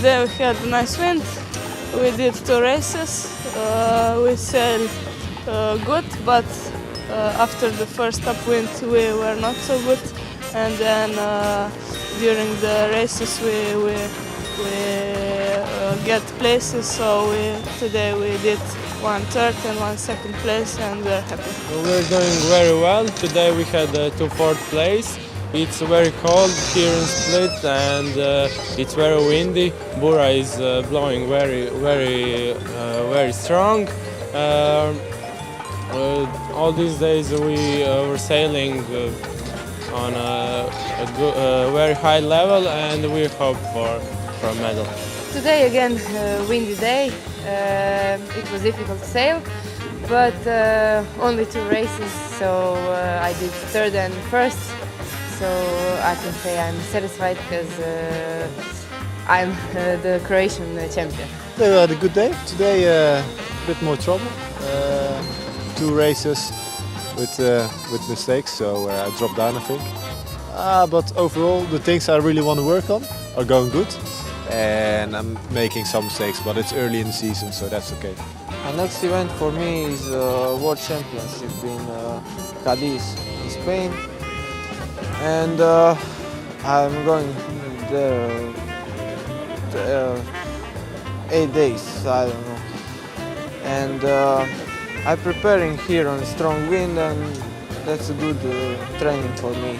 Today we had a nice wind. We did 2 races. We sailed good, but after the first upwind we were not so good. And then during the races we get places. So today we did 1 third and 1 second place, and we're happy. We're doing very well. Today we had 2 fourth place. It's very cold here in Split, and it's very windy. Bura is blowing very strong. All these days we were sailing on a very high level, and we hope for a medal. Today again, windy day. It was difficult to sail, but only 2 races, so I did third and first. So I can say I'm satisfied because I'm the Croatian champion. We had a good day. Today a bit more trouble. 2 races with mistakes, so I dropped down, I think. But overall, the things I really want to work on are going good. And I'm making some mistakes, but it's early in the season, so that's okay. The next event for me is World Championship in Cadiz, in Spain. And I'm going there 8 days, I don't know. And I'm preparing here on strong wind, and that's a good training for me.